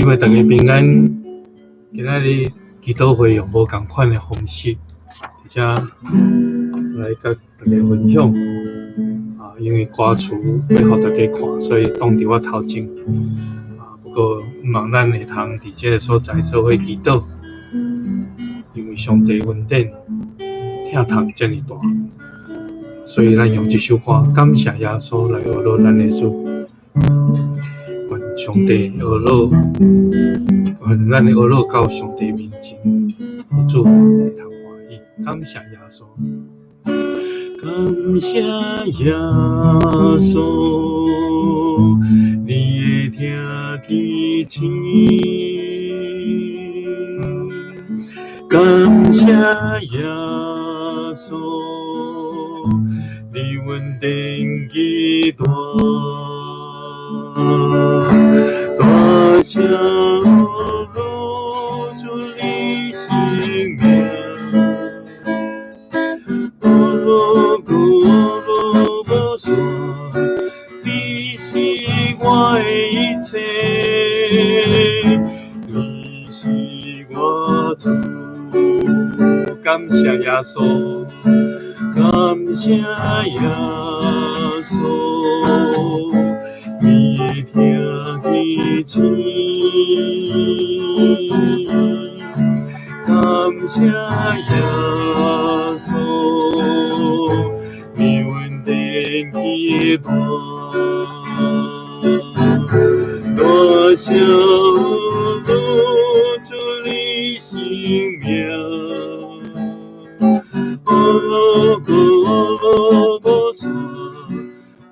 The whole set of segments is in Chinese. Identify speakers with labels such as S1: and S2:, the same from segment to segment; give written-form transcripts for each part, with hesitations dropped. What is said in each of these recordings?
S1: 希望大家平安。今仔日祈祷会用无同款的方式，而且来甲大家分享。因为歌词要互大家看，所以挡伫我头前。不过毋望咱会通伫这个所在做伙祈祷，因为上帝恩典疼痛遮尔大，所以咱用这首歌感谢耶稣来学乐咱的主。愿上帝学乐，愿咱的学乐到上帝面前，互主会通欢喜。感谢耶稣。感谢耶稣，你的听祈请。感谢耶稣，你稳定极大，大声露出你性命。你是我的一切，你是我主。感谢耶稣，感谢耶稣，你听祈请。感谢耶稣，你稳定极大。大声露出你性命，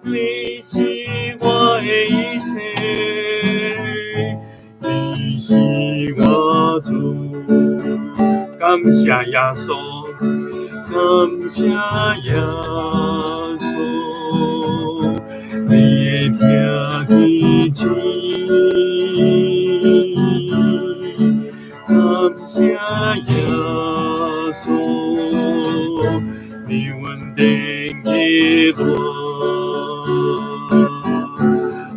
S1: 你是我的一切，你是我主。感谢耶稣，感谢耶稣，你的听祈请。感谢耶稣，你稳定极大，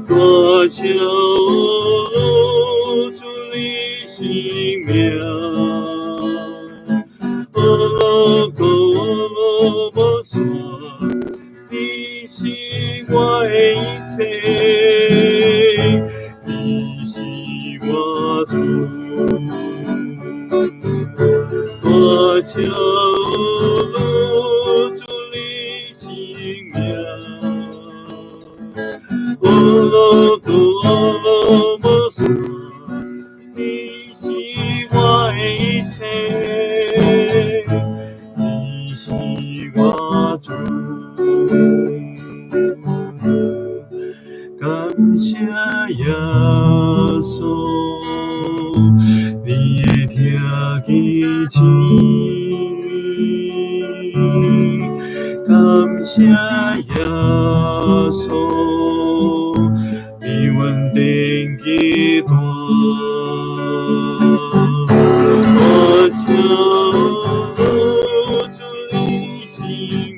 S1: 大声露出你性命。你是我的一切，你是我主。大声露出你性命，你是我的一切，你是我主。感谢耶稣，你的听祈请。感谢耶稣，你稳定极大。大声露出你性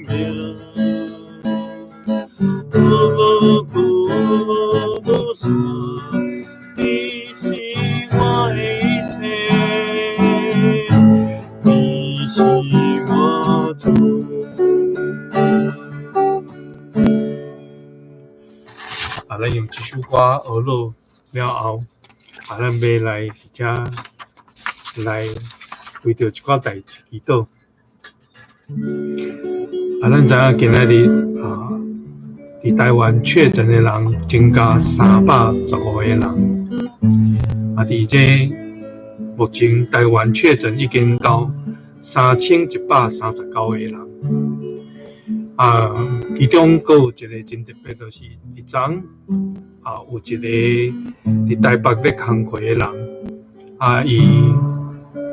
S1: 命，你是我的一切，你是我主。咱用这首歌学乐了后，咱要来遮来为着一寡代志祈祷。咱知影今仔日伫台湾确诊的人增加315个人，伫这目前台湾确诊已经到3139个人。其中还有一个真特别，就是伫昨有一个伫台北咧工课的人，伊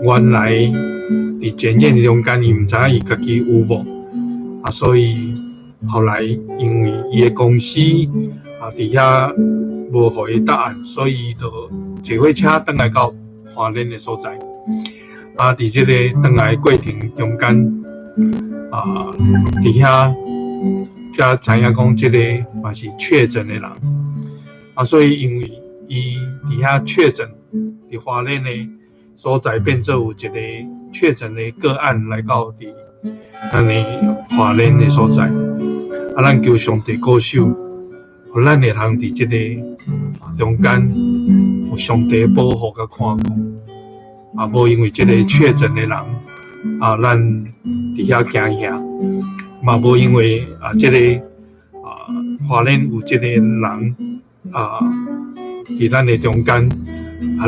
S1: 原来伫检验中间，伊毋知影伊家己有无，所以后来因为伊的公司伫遐无互伊答案，所以伊就坐火车转来到花莲的所在。伫这个转来的过程中间，伫遐才知影讲，这个嘛是确诊的人，所以因为伊伫遐确诊，伫花莲的所在变做有一个确诊的个案来到伫咱的花莲的所在，咱求上帝保守，互咱会通伫这个中间有上帝保护甲看顾，无因为这个确诊的人咱伫遐惊吓，嘛无因为这个花莲有这个人伫咱的中间，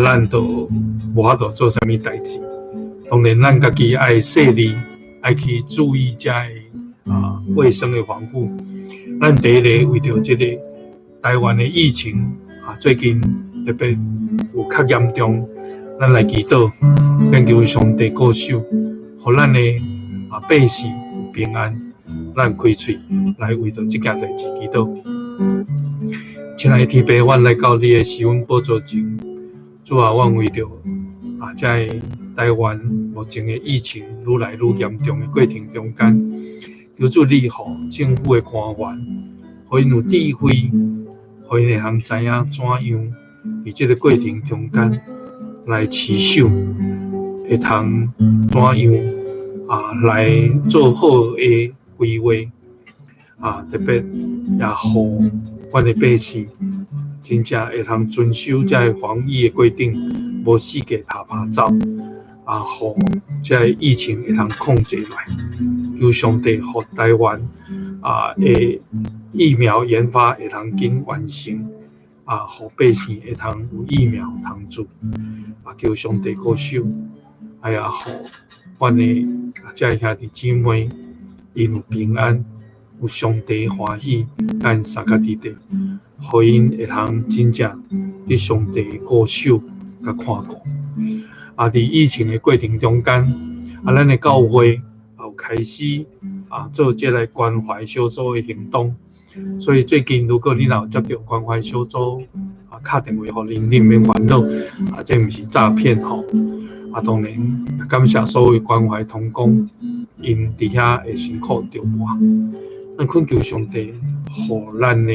S1: 咱都无法度做啥物代志。当然，咱家己爱细腻，爱去注意遮的卫生的防护。咱第一个为着这个台湾的疫情最近特别有较严重，咱来祈祷，恳求上帝保守，互咱的百姓有平安。咱开嘴来为着这件代志祈祷。亲爱的天父，阮来到你的施恩宝座前，主啊，阮为着在台湾目前的疫情愈来愈严重的过程中间，求主你互政府的官员，互因有智慧，互因会通知影怎样伫这个过程中间来持守，会通怎样来做好的规划特别也互阮的百姓真正会通遵守这防疫的规定，无四界拍拍走，互这疫情会通控制来。求上帝互台湾的疫苗研发会通紧完成，互百姓会通有疫苗通做，求上帝保守，互阮的这兄弟姊妹因有平安，有上帝欢喜，甲因三脚伫地，互因会通真正伫上帝保守甲看顾。伫疫情的过程中间，咱的教会有开始做这个关怀小组的行动。所以最近如果你有接到关怀小组打电话互您，你免烦恼，这毋是诈骗吼。当然感谢所有关怀同工，因伫遐会辛苦着磨。咱恳求上帝，互咱的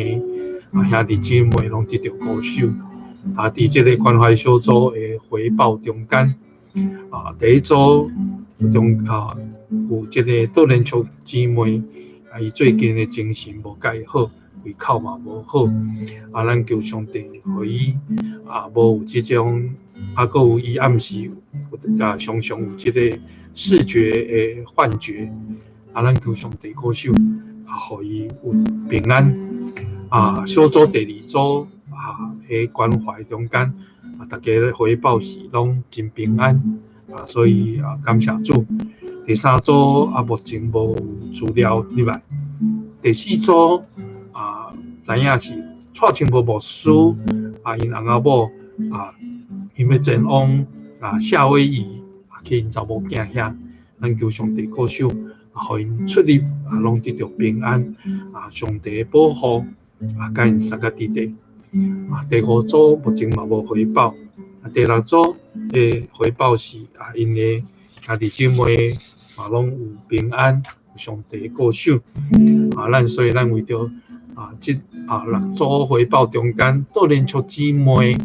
S1: 兄弟姊妹拢得到保守。伫这个关怀小组的回报中间，第一组中有这个多连续姊妹，伊最近的精神无介好，胃口嘛无好，咱求上帝，互伊无有这种，阁有伊暗时常常有这个视觉的幻觉，咱求上帝保守，互伊有平安。小组第二组的关怀中间，大家的回报是拢真平安，所以感谢主。第三组目前无资料入来。第四组知影是蔡清波牧师因翁仔某因要前往夏威夷去因查某囝遐，咱求上帝保守，互因出入拢得到平安，上帝保护，甲因三脚伫地。第五组目前嘛无回报，第六组的回报是因的兄弟姊妹拢有平安，有上帝保守。所以咱为着这六组回报中间，多连续姊妹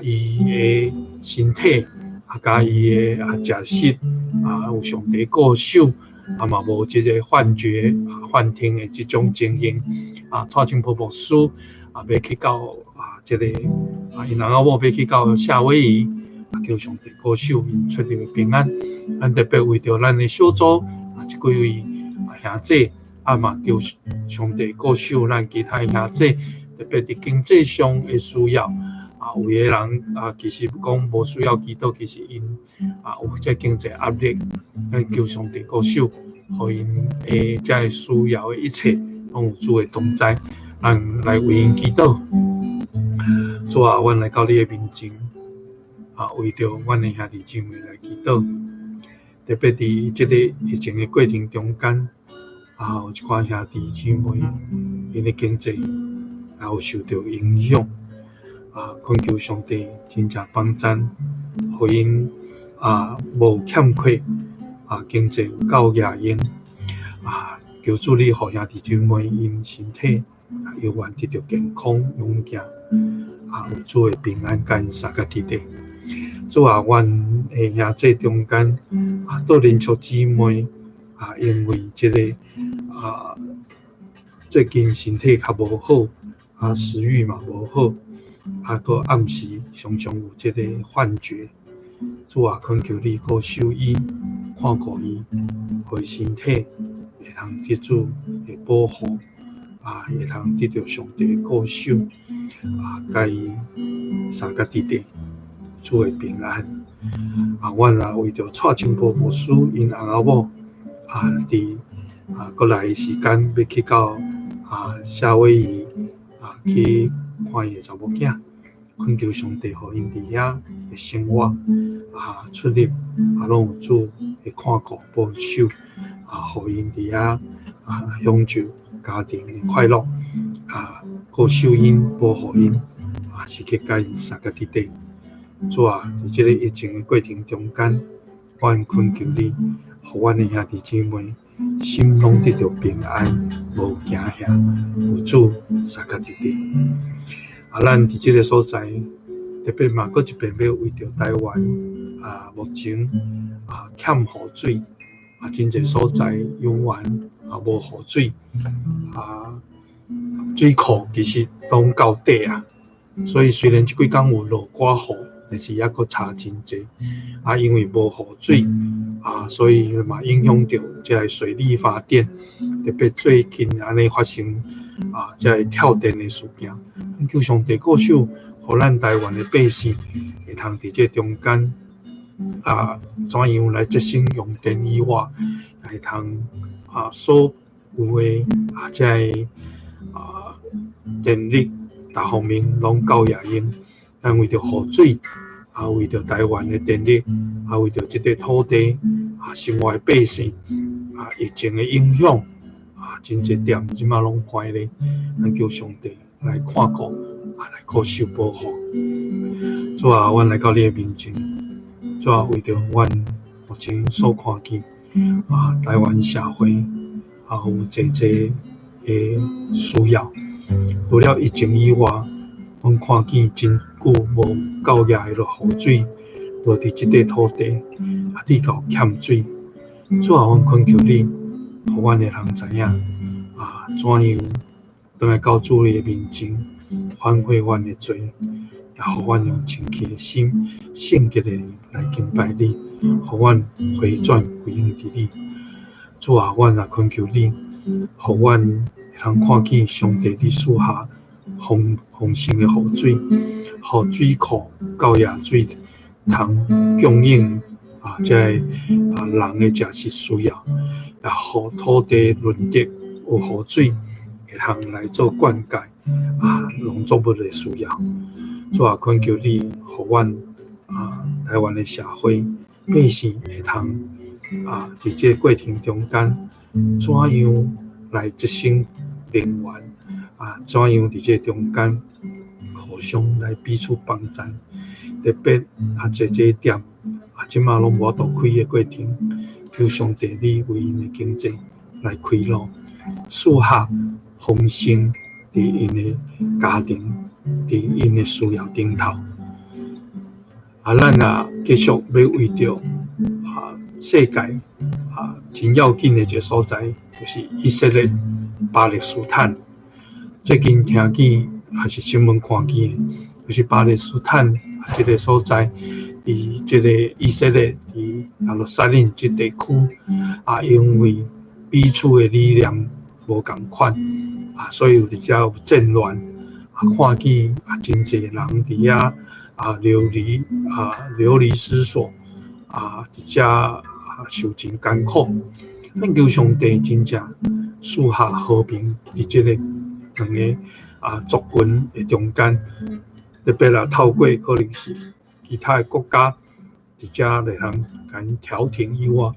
S1: 伊的身体甲伊的食食有上帝保守，嘛无这个幻觉、幻听的这种情形。蔡清波牧师要去到这个因翁仔某要去到夏威夷，求上帝保守因出入平安。咱特别为着咱的小组这几位兄弟嘛求上帝保守咱其他兄弟，特别伫经济上的需要。有的人其实讲无需要祈祷，其实因有这经济压力，咱求上帝保守，互因这需要的一切拢有主的同在，咱来为因祈祷。主啊，阮来到你的面前，为着阮的兄弟姊妹来祈祷，特别伫这个疫情的过程中间，有一寡兄弟姊妹因的经济也有受到影响。恳求上帝真正帮赞，互因无欠缺，经济有够野用，求主你互兄弟姊妹因身体永远得到健康勇健，有主的平安甲因三脚伫地。主啊，阮的兄弟中间都邻厝姊妹因为这个最近身体较无好食欲嘛无好个暗时常常有这个幻觉。主啊，恳求你个守伊，看顾伊，互伊身体会通得主的保护，会通得到上帝的顾守，甲伊三甲伫地，主的平安。阮也为着蔡清波牧师因翁仔某伫过来的时间要去到夏威夷去看伊的查某囝，恳求上帝互因伫遐的生活出入拢有主的看顾保守，互因伫遐享受家庭的快乐，顾守因保护因，是去甲因三甲伫地。主啊，伫这个疫情的过程中间，阮恳求你，互阮的兄弟姊妹心拢得到平安，无惊吓，有主三甲伫地。咱伫这个所在，特别嘛，搁一遍要为着台湾目前欠雨水，真侪所在永远无雨水，水库其实拢到底所以虽然即几工有落寡雨，但是还佫差真侪因为无雨水所以嘛影响到这个水力发电，特别最近安尼发生这个跳电的事件。求上帝顾守，互咱台湾的百姓会通伫这中间怎样来节省用电以外，会通所有的这个电力各方面拢够也用。咱为着雨水，为着台湾的电力，为着这个土地生活的百姓疫情的影响真侪点即马拢关咧，咱求上帝来看顾，来顾守保护。主啊，阮来到你的面前，主啊，为着阮目前所看见台湾社会有侪的需要，除了疫情以外，阮看见真久无够夜的落雨水，落伫即块土地地够欠水。主啊，阮恳求你，互阮的人知影怎样倒来到主你的面前，反悔阮的罪，也互阮用清气的心、圣洁的来敬拜你，互阮回转归向伫你。主啊，阮也恳求你，互阮会通看见上帝你赐下丰盛的雨水，互水库够夜水通供应这个人的食食需要，也互土地润泽有雨水会通来做灌溉农作物的需要。主啊，恳求你，互阮台湾的社会百姓会通伫这个过程中间，怎样来节省能源怎样伫这中间互相来彼此帮助，特别这点即马拢无法度开的过程，求上帝你为因的经济来开路，赐下丰盛伫因的家庭，伫因的需要顶头。咱也继续要为着世界真要紧的一个所在，就是以色列巴勒斯坦。最近听见还是新闻看见的，就是巴勒斯坦这个所在，伫这个以色列伫耶路撒冷这地区因为彼此的理念无同款所以有伫遮有战乱看见真侪人伫遐流离失所伫遮受真艰苦。咱求上帝真正赐下和平伫这个两个族群的中间，特别透过可能是其他的国家伫遮来通甲因调停以外，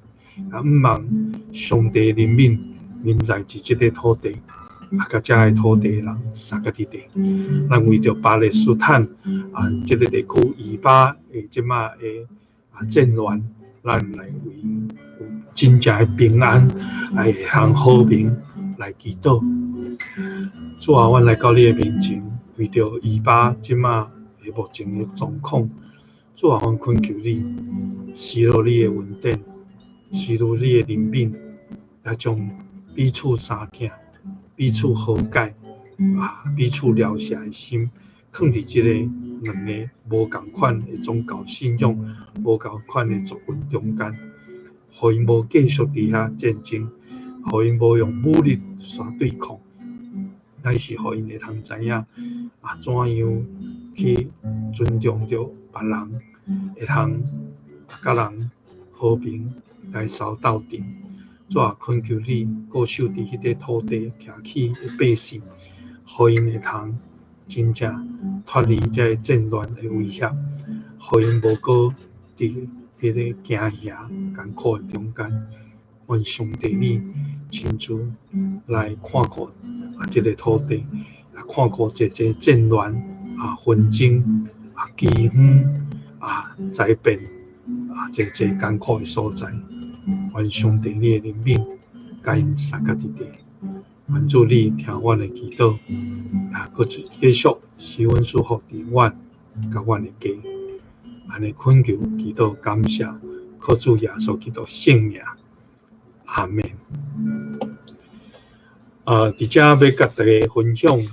S1: 毋望上帝的人民在自这个土地，甲遮个土地的人三个伫地。咱为着巴勒斯坦这个地区以巴的即马的战乱，咱来为有真正的平安，来向和平来祈祷。主啊，阮来到你的面前，为着以巴即马的目前的状况，主啊，阮恳求你，赐落你的恩典，赐落你的怜悯，也将彼此相敬、彼此和解彼此了解的心，放伫这个两个无同款的宗教信仰、无同款的族群中间，互因无继续伫遐战争，互因无用武力相对抗，乃是互因会通知影怎样去尊重着别人，会通甲人和平来相斗阵。主啊，恳求你保守伫迄个土地徛起的百姓，互因会通真正脱离这战乱的威胁，互因无搁伫迄个惊吓艰苦的中间。愿上帝你亲自来看顾这个土地，来看顾这战乱纷争饥荒灾变这艰苦的所在。愿上帝你的怜悯甲因三甲伫地。愿主你听阮的祈祷，搁继续使阮祝福伫阮甲阮的家。安尼恳求祈祷感谢，靠主耶稣基督圣名。阿们。伫遮要甲大家分享一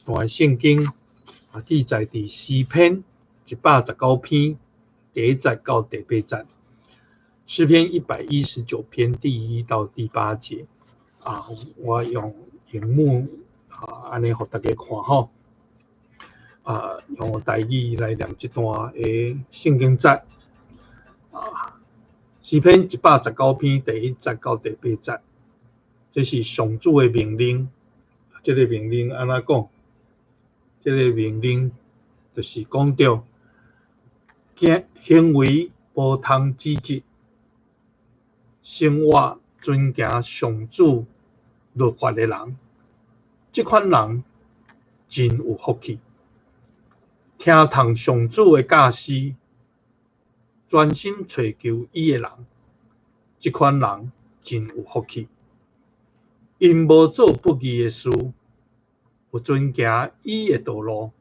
S1: 段圣经，记载伫诗篇119篇第1节到第8节。诗篇119篇第1到第8节。我用荧幕安尼互大家看吼。用台语来念这段的圣经节。诗篇119篇第1节到第8节，这是上主的命令。这个命令安怎讲？这个命令就是讲到行为无通指责，生活遵行上主律法的人，这款人真有福气。听从上主的教示，专心追求伊的人，这款人真有福气。因无做不义的事，有遵行伊的道路。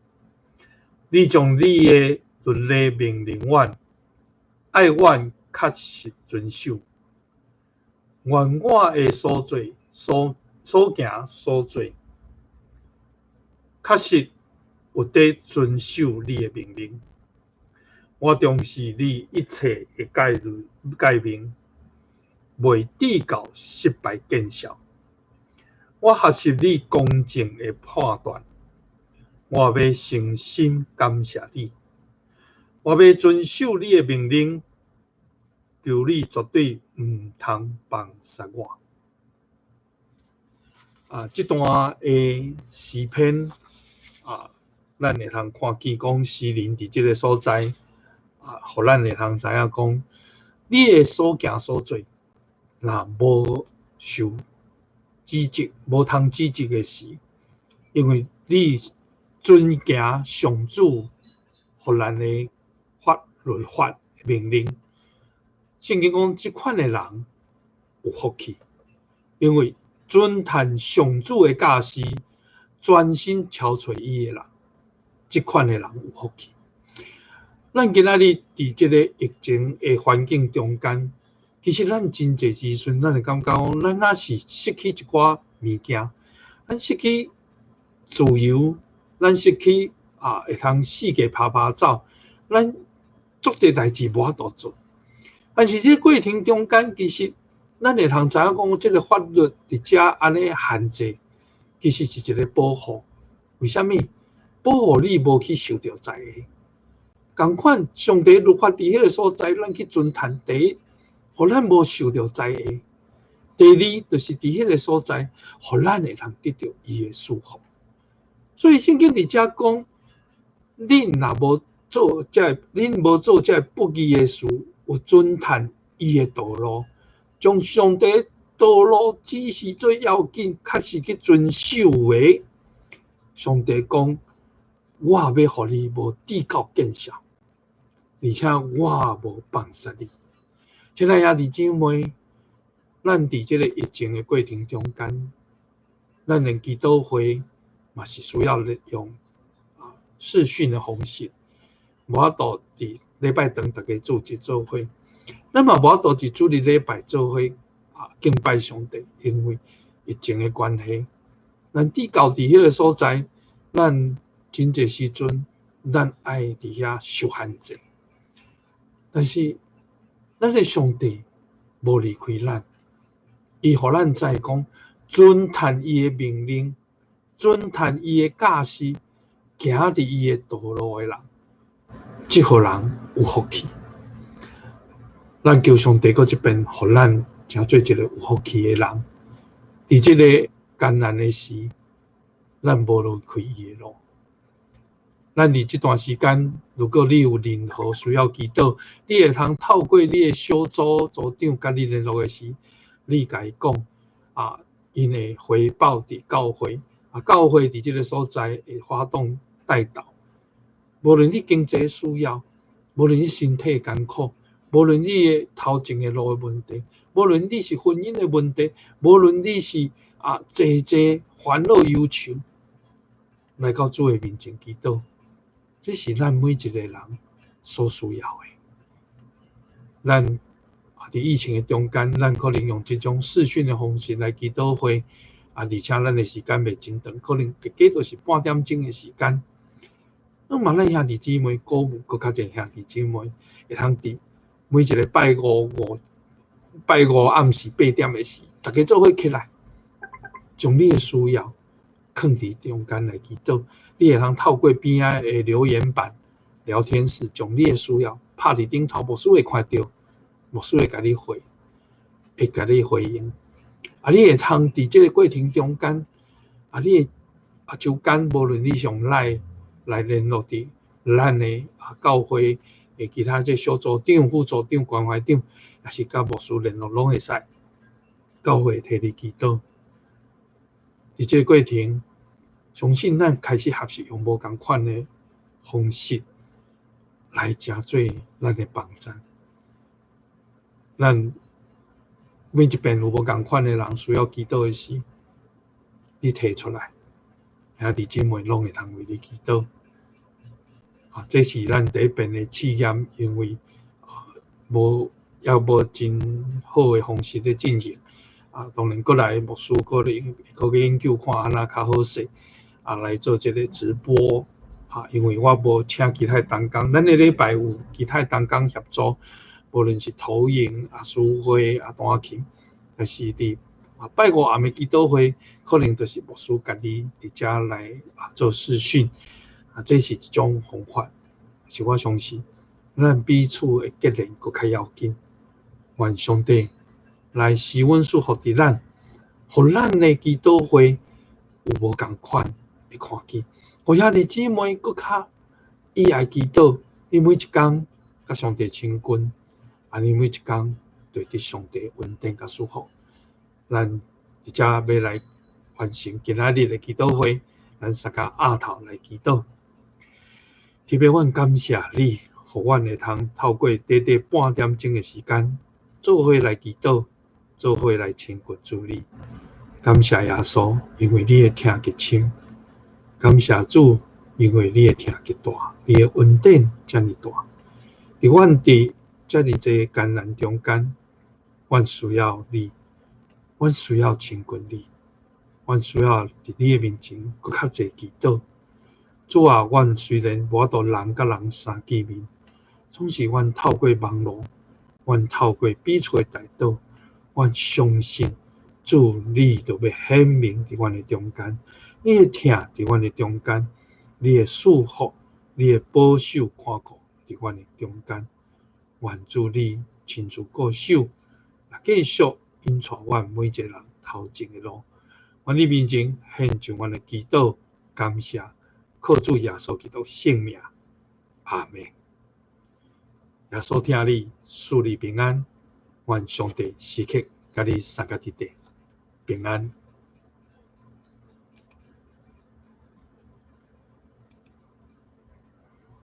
S1: 你将你的律例命令阮，爱阮确实遵守。愿我的所做、所行、所做，确实有在遵守你的命令。我重视你一切的诫命，袂抵到失败见效。我学习你公正的判断，我要诚心感谢你。我要遵守你的命令，求你绝对唔通放杀我。这段的诗篇咱会通看见讲诗人伫这个所在互咱会通知影讲，你的所行所做，若无受指责、无通指责的事，因为你遵行上主互咱的律法命令。圣经讲，这款的人有福气，因为遵探上主的教示，专心敲找伊的人，这款的人有福气。咱今仔日伫这个疫情的环境中间，其实咱真侪时阵，咱会感觉讲，咱若是失去一寡物件，咱失去自由，咱失去会通四界拍拍走，咱足侪代志无法度做。但是这过程中间，其实咱会通知影讲，这个法律伫遮安尼限制，其实是一个保护。为什么？保护你无去受到灾害。同款，上帝律法伫迄个所在，咱去遵探。第一，互咱无受到灾害；第二，就是伫迄个所在，互咱会通得到伊的祝福。所以圣经伫遮讲，恁若无做恁无做这不义的事，有遵探伊的道路，将上帝道路指示最要紧，确实去遵守的。上帝讲，我要互你无抵到见效。而且我无放杀你。亲爱兄弟姊妹，咱伫这个疫情的过程中间，咱的祈祷会嘛是需要用视讯的方式，无法度伫礼拜堂大家做一做伙，咱嘛无法度伫主日礼拜做伙敬拜上帝，因为疫情的关系，咱伫到伫迄个所在，咱真侪时阵，咱爱伫遐受限制。但是，咱的上帝无离开咱，伊互咱知讲，遵趁伊的命令，遵趁伊的教示，行伫伊的道路的人，即号人有福气。咱求上帝搁一遍，互咱成做一个有福气的人。伫即个艰难的时，咱无离开伊的路。咱伫这段时间，如果你有任何需要祈祷，你会通透过你的小组组长甲你联络的时，你甲伊讲因会回报伫教会教会伫这个所在会发动代祷。无论你经济需要，无论你身体艰苦，无论你的头前的路的问题，无论你是婚姻的问题，无论你是济烦恼忧愁，来到主的面前祈祷。这是咱每一个人所需要的。咱伫疫情的中间，咱可能用这种视讯的方式来祈祷会而且咱的时间袂真长，可能加就是半点钟的时间。那么咱兄弟姊妹鼓舞搁较侪兄弟姊妹，会通伫每一个拜五暗时8点的时，大家做伙起来，将你的需要放伫中间来祈祷。你会通透过边仔的留言板、聊天室，将你的需要拍伫顶头，牧师会看到，牧师会甲你回应。你会通伫这个过程中间，你周间无论你上来联络伫咱的教会的其他这小组长、副组长、关怀长，也是甲牧师联络拢会使，教会替你祈祷。伫这个过程，相信咱开始学习用无同款的方式来成做咱的帮助。咱每一遍有无同款的人需要祈祷的时，你提出来，兄弟姊妹拢会通为你祈祷。这是咱第一遍的试验，因为无真好的方式咧进行。当然，过来牧师可能去研究看安怎较好势来做这个直播因为我无请其他同工，咱的礼拜有其他同工协助，无论是投影书会弹琴，但是伫拜五暗的祈祷会，可能就是牧师家己伫遮来做视讯这是一种方法。是我相信，咱彼此的结连搁较要紧。愿上帝来施恩赐福伫咱，互咱的祈祷会有无同款的看见。互兄弟姊妹搁较意爱祈祷，你每一天甲上帝亲近，你每一天对得上帝恩典甲祝福。咱伫遮要来完成今仔日的祈祷会，咱三个压头来祈祷。特别阮感谢你，互阮会通透过短半点钟的时间，做伙来祈祷，做伙来亲近主你。感谢耶稣，因为你的听极深；感谢主，因为你的听极大，你的恩典遮尔大。伫阮伫遮尔济艰难中间，阮需要你，阮需要亲近你，阮需要伫你的面前搁较济祈祷。主啊，阮虽然无法度人甲人相见面，总是阮透过网络，阮透过彼此的代祷，阮相信主你就要显明伫阮的中间，你的听伫阮的中间，你的祝福，你的保守看顾伫阮的中间。愿主你亲自过手，继续引带阮每一个人头前的路。阮你面前献上阮的祈祷，感谢。靠主耶稣基督圣名，阿们。耶稣听你，赐你平安，愿上帝时刻甲你三个伫地平安。